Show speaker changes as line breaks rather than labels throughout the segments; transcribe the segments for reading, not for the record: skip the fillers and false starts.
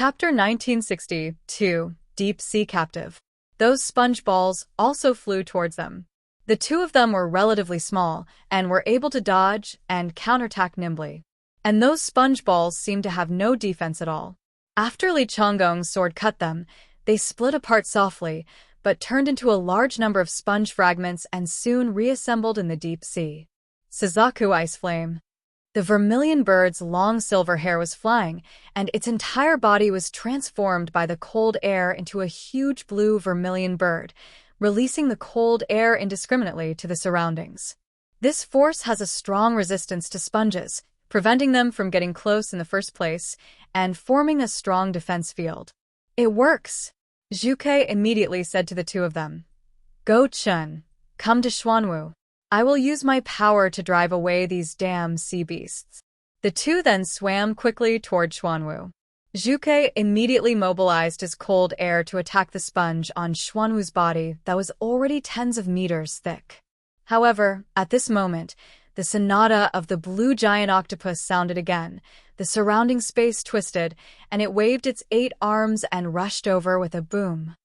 Chapter 1962, Deep Sea Captive. Those sponge balls also flew towards them. The two of them were relatively small and were able to dodge and counterattack nimbly. And those sponge balls seemed to have no defense at all. After Li Chonggong's sword cut them, they split apart softly, but turned into a large number of sponge fragments and soon reassembled in the deep sea. Suzaku Ice Flame. The vermilion bird's long silver hair was flying, and its entire body was transformed by the cold air into a huge blue vermilion bird, releasing the cold air indiscriminately to the surroundings. This force has a strong resistance to sponges, preventing them from getting close in the first place, and forming a strong defense field. It works! Zhuke immediately said to the two of them. Go Chun, come to Xuanwu. I will use my power to drive away these damn sea beasts. The two then swam quickly toward Xuanwu. Zhuke immediately mobilized his cold air to attack the sponge on Xuanwu's body that was already tens of meters thick. However, at this moment, the sonata of the blue giant octopus sounded again, the surrounding space twisted, and it waved its 8 arms and rushed over with a boom.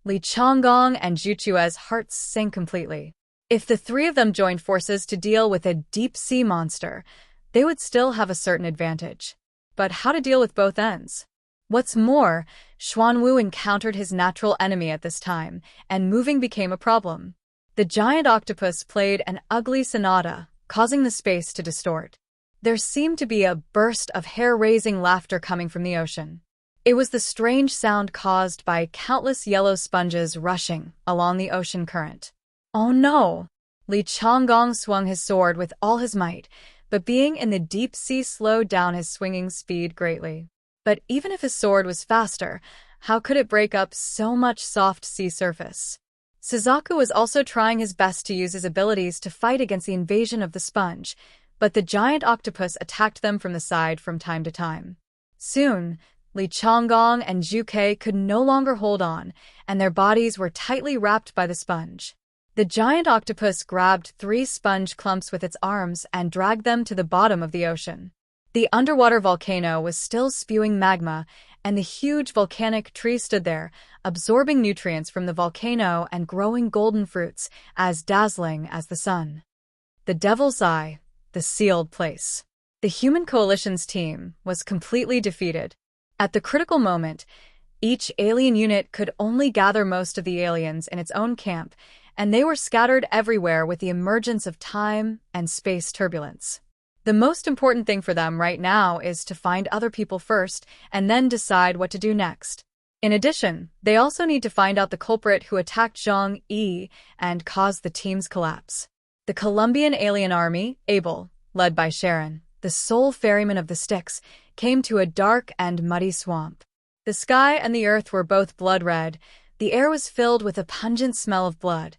Li Chonggong and Zhu Chue's hearts sank completely. If the three of them joined forces to deal with a deep-sea monster, they would still have a certain advantage. But how to deal with both ends? What's more, Xuanwu encountered his natural enemy at this time, and moving became a problem. The giant octopus played an ugly sonata, causing the space to distort. There seemed to be a burst of hair-raising laughter coming from the ocean. It was the strange sound caused by countless yellow sponges rushing along the ocean current. Oh no! Li Chonggong swung his sword with all his might, but being in the deep sea slowed down his swinging speed greatly. But even if his sword was faster, how could it break up so much soft sea surface? Suzaku was also trying his best to use his abilities to fight against the invasion of the sponge, but the giant octopus attacked them from the side from time to time. Soon, Li Chonggong and Zhuke could no longer hold on, and their bodies were tightly wrapped by the sponge. The giant octopus grabbed 3 sponge clumps with its arms and dragged them to the bottom of the ocean. The underwater volcano was still spewing magma, and the huge volcanic tree stood there, absorbing nutrients from the volcano and growing golden fruits, as dazzling as the sun. The Devil's Eye, the sealed place. The human coalition's team was completely defeated. At the critical moment, each alien unit could only gather most of the aliens in its own camp, and they were scattered everywhere with the emergence of time and space turbulence. The most important thing for them right now is to find other people first and then decide what to do next. In addition, they also need to find out the culprit who attacked Zhang Yi and caused the team's collapse. The Colombian alien army, Able, led by Sharon, the sole ferryman of the Styx, came to a dark and muddy swamp. The sky and the earth were both blood red. The air was filled with a pungent smell of blood.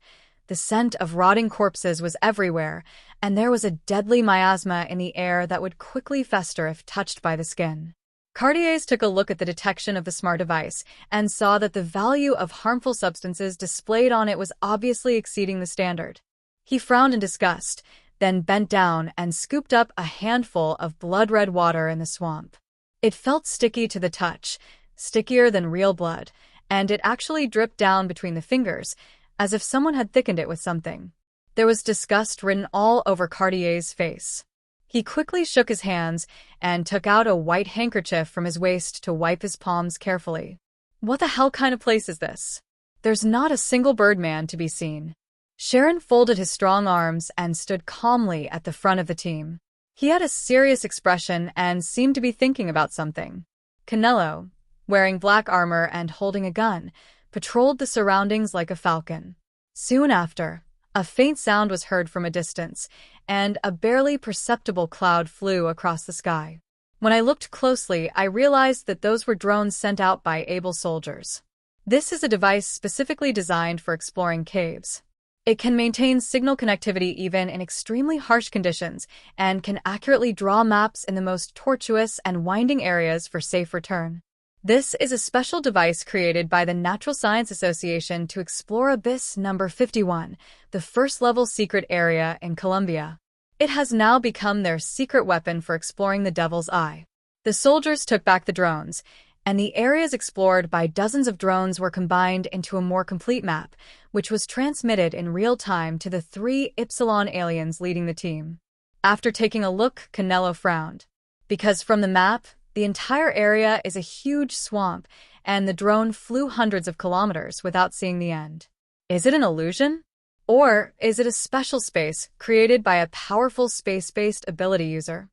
The scent of rotting corpses was everywhere, and there was a deadly miasma in the air that would quickly fester if touched by the skin. Cartiers took a look at the detection of the smart device and saw that the value of harmful substances displayed on it was obviously exceeding the standard. He frowned in disgust, then bent down and scooped up a handful of blood-red water in the swamp. It felt sticky to the touch, stickier than real blood, and it actually dripped down between the fingers, as if someone had thickened it with something. There was disgust written all over Cartier's face. He quickly shook his hands and took out a white handkerchief from his waist to wipe his palms carefully. What the hell kind of place is this? There's not a single birdman to be seen. Sharon folded his strong arms and stood calmly at the front of the team. He had a serious expression and seemed to be thinking about something. Canelo, wearing black armor and holding a gun, patrolled the surroundings like a falcon. Soon after, a faint sound was heard from a distance, and a barely perceptible cloud flew across the sky. When I looked closely, I realized that those were drones sent out by Able soldiers. This is a device specifically designed for exploring caves. It can maintain signal connectivity even in extremely harsh conditions, and can accurately draw maps in the most tortuous and winding areas for safe return. This is a special device created by the Natural Science Association to explore Abyss Number 51, the first-level secret area in Colombia. It has now become their secret weapon for exploring the Devil's Eye. The soldiers took back the drones, and the areas explored by dozens of drones were combined into a more complete map, which was transmitted in real time to the 3 Epsilon aliens leading the team. After taking a look, Canelo frowned. Because from the map, the entire area is a huge swamp, and the drone flew hundreds of kilometers without seeing the end. Is it an illusion? Or is it a special space created by a powerful space-based ability user?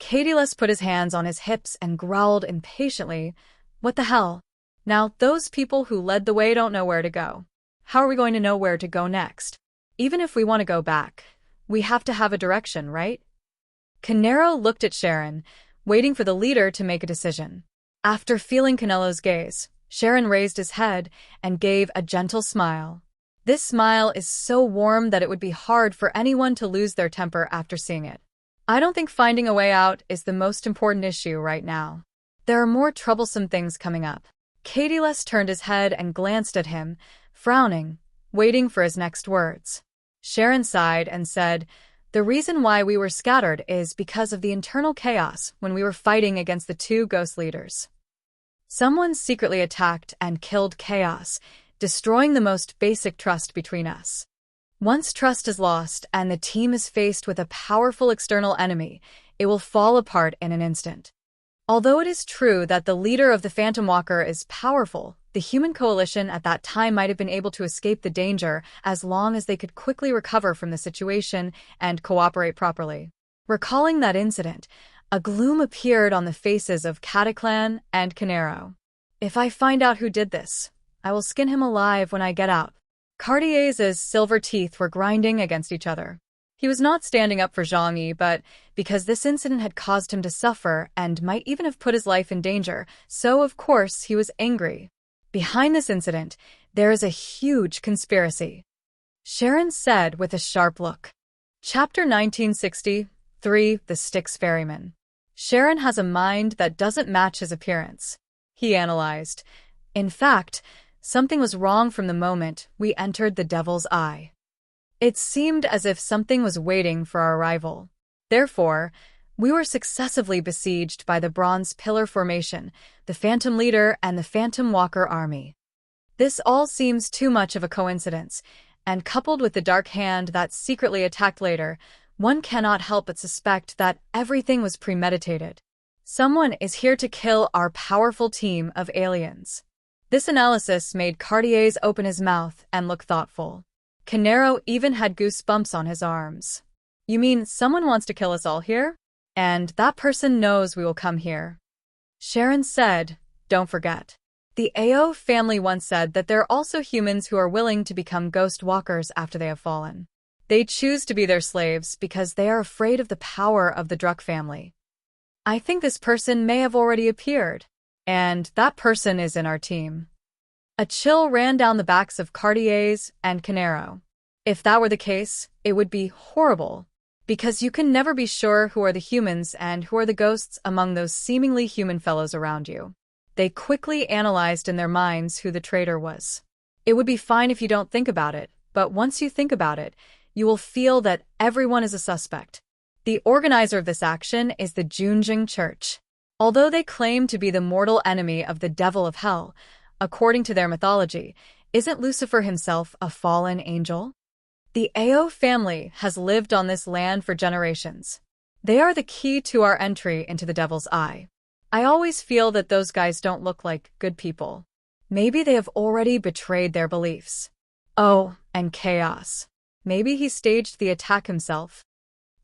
Cadylus put his hands on his hips and growled impatiently, "What the hell? Now, those people who led the way don't know where to go. How are we going to know where to go next? Even if we want to go back, we have to have a direction, right?" Canero looked at Sharon, waiting for the leader to make a decision. After feeling Canelo's gaze, Sharon raised his head and gave a gentle smile. This smile is so warm that it would be hard for anyone to lose their temper after seeing it. "I don't think finding a way out is the most important issue right now. There are more troublesome things coming up." Cadylus turned his head and glanced at him, frowning, waiting for his next words. Sharon sighed and said, "The reason why we were scattered is because of the internal chaos when we were fighting against the 2 ghost leaders. Someone secretly attacked and killed Chaos, destroying the most basic trust between us. Once trust is lost and the team is faced with a powerful external enemy, it will fall apart in an instant. Although it is true that the leader of the Phantom Walker is powerful, the human coalition at that time might have been able to escape the danger as long as they could quickly recover from the situation and cooperate properly." Recalling that incident, a gloom appeared on the faces of Cataclan and Canero. "If I find out who did this, I will skin him alive when I get out." Cartier's silver teeth were grinding against each other. He was not standing up for Zhang Yi, but because this incident had caused him to suffer and might even have put his life in danger, so of course he was angry. Behind this incident, there is a huge conspiracy, Sharon said with a sharp look. Chapter 1963, The Styx Ferryman. Sharon has a mind that doesn't match his appearance, he analyzed. In fact, something was wrong from the moment we entered the Devil's Eye. It seemed as if something was waiting for our arrival. Therefore, we were successively besieged by the Bronze Pillar Formation, the Phantom Leader, and the Phantom Walker Army. This all seems too much of a coincidence, and coupled with the Dark Hand that secretly attacked later, one cannot help but suspect that everything was premeditated. Someone is here to kill our powerful team of aliens. This analysis made Cartier's open his mouth and look thoughtful. Canero even had goosebumps on his arms. "You mean someone wants to kill us all here? And that person knows we will come here?" Sharon said, "Don't forget. The Ao family once said that there are also humans who are willing to become ghost walkers after they have fallen. They choose to be their slaves because they are afraid of the power of the Druck family. I think this person may have already appeared, and that person is in our team." A chill ran down the backs of Cartier's and Canero. If that were the case, it would be horrible, because you can never be sure who are the humans and who are the ghosts among those seemingly human fellows around you. They quickly analyzed in their minds who the traitor was. It would be fine if you don't think about it, but once you think about it, you will feel that everyone is a suspect. The organizer of this action is the Junjing Church. Although they claim to be the mortal enemy of the devil of hell, according to their mythology, isn't Lucifer himself a fallen angel? The Ao family has lived on this land for generations. They are the key to our entry into the Devil's Eye. I always feel that those guys don't look like good people. Maybe they have already betrayed their beliefs. Oh, and Chaos. Maybe he staged the attack himself.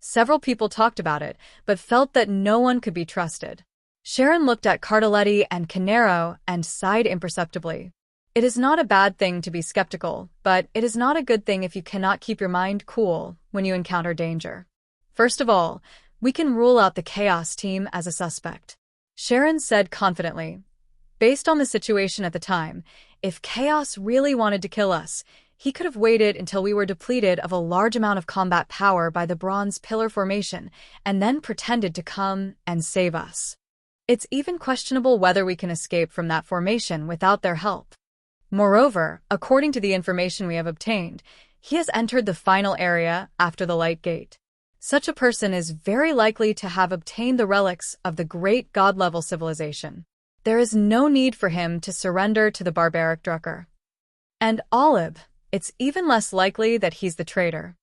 Several people talked about it, but felt that no one could be trusted. Sharon looked at Cartoletti and Canero and sighed imperceptibly. It is not a bad thing to be skeptical, but it is not a good thing if you cannot keep your mind cool when you encounter danger. First of all, we can rule out the Chaos team as a suspect, Sharon said confidently. Based on the situation at the time, if Chaos really wanted to kill us, he could have waited until we were depleted of a large amount of combat power by the Bronze Pillar Formation and then pretended to come and save us. It's even questionable whether we can escape from that formation without their help. Moreover, according to the information we have obtained, he has entered the final area after the Light Gate. Such a person is very likely to have obtained the relics of the great god-level civilization. There is no need for him to surrender to the barbaric Drucker. And Olib, it's even less likely that he's the traitor.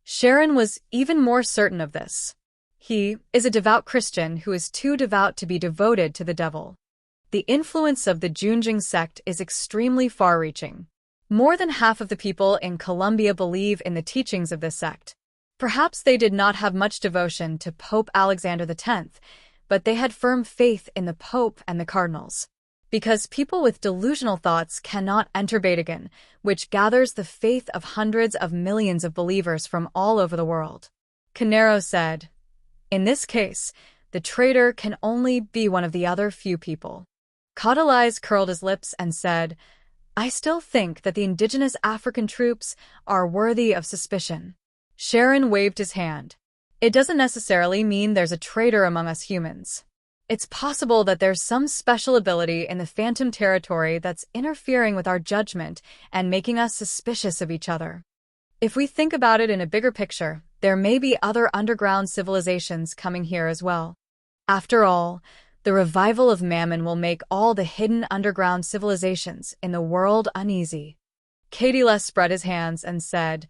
Sharon was even more certain of this. He is a devout Christian who is too devout to be devoted to the devil. The influence of the Junjing sect is extremely far-reaching. More than half of the people in Colombia believe in the teachings of this sect. Perhaps they did not have much devotion to Pope Alexander X, but they had firm faith in the Pope and the cardinals. Because people with delusional thoughts cannot enter Vatican, which gathers the faith of hundreds of millions of believers from all over the world. Canero said, "In this case, the traitor can only be one of the other few people." Caudillaise curled his lips and said, "I still think that the indigenous African troops are worthy of suspicion." Sharon waved his hand. "It doesn't necessarily mean there's a traitor among us humans. It's possible that there's some special ability in the phantom territory that's interfering with our judgment and making us suspicious of each other. If we think about it in a bigger picture, there may be other underground civilizations coming here as well. After all, the revival of Mammon will make all the hidden underground civilizations in the world uneasy." Caudillaise spread his hands and said,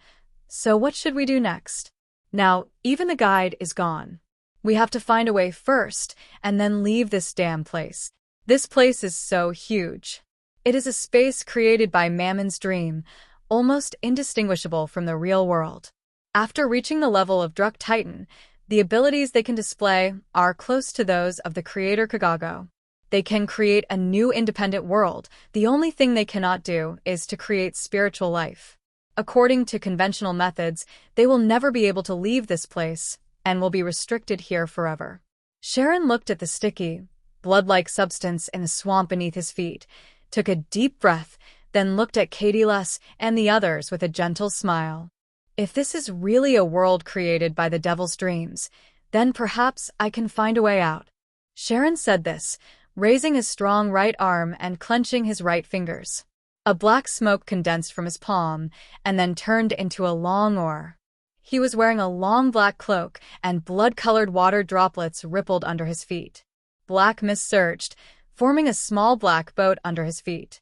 "So what should we do next? Now, even the guide is gone. We have to find a way first, and then leave this damn place. This place is so huge. It is a space created by Mammon's dream, almost indistinguishable from the real world. After reaching the level of Druk Titan, the abilities they can display are close to those of the creator Kagago. They can create a new independent world. The only thing they cannot do is to create spiritual life. According to conventional methods, they will never be able to leave this place, and will be restricted here forever." Sharon looked at the sticky, blood-like substance in the swamp beneath his feet, took a deep breath, then looked at Caudillaise and the others with a gentle smile. "If this is really a world created by the devil's dreams, then perhaps I can find a way out." Sharon said this, raising his strong right arm and clenching his right fingers. A black smoke condensed from his palm and then turned into a long oar. He was wearing a long black cloak, and blood-colored water droplets rippled under his feet. Black mist surged, forming a small black boat under his feet.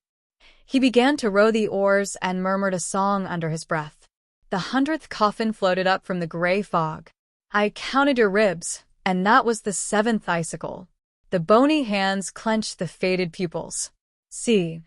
He began to row the oars and murmured a song under his breath. The 100th coffin floated up from the gray fog. "I counted your ribs, and that was the 7th icicle." The bony hands clenched the faded pupils. "See,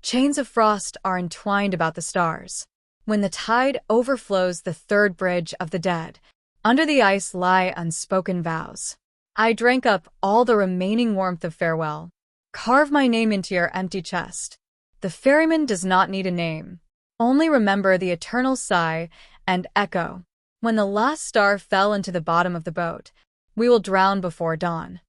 chains of frost are entwined about the stars. When the tide overflows the 3rd bridge of the dead, under the ice lie unspoken vows. I drank up all the remaining warmth of farewell. Carve my name into your empty chest. The ferryman does not need a name. Only remember the eternal sigh and echo. When the last star fell into the bottom of the boat, we will drown before dawn."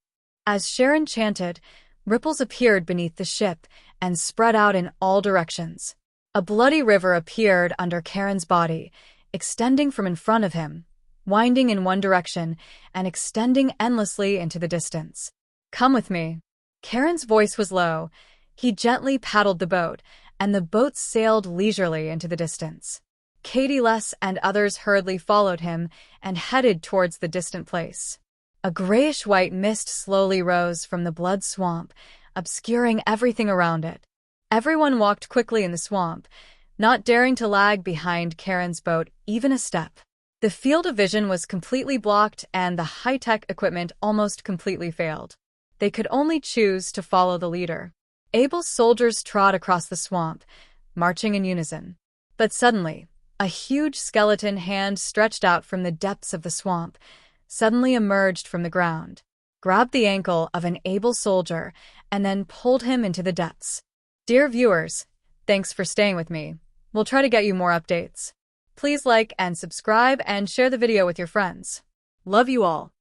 As Sharon chanted, ripples appeared beneath the ship and spread out in all directions. A bloody river appeared under Karen's body, extending from in front of him, winding in one direction and extending endlessly into the distance. "Come with me." Karen's voice was low. He gently paddled the boat, and the boat sailed leisurely into the distance. Caudillaise and others hurriedly followed him and headed towards the distant place. A grayish-white mist slowly rose from the blood swamp, obscuring everything around it. Everyone walked quickly in the swamp, not daring to lag behind Karen's boat even a step. The field of vision was completely blocked and the high-tech equipment almost completely failed. They could only choose to follow the leader. Abel's soldiers trod across the swamp, marching in unison. But suddenly, a huge skeleton hand stretched out from the depths of the swamp, suddenly emerged from the ground, grabbed the ankle of an Abel soldier, and then pulled him into the depths. Dear viewers, thanks for staying with me. We'll try to get you more updates. Please like and subscribe and share the video with your friends. Love you all.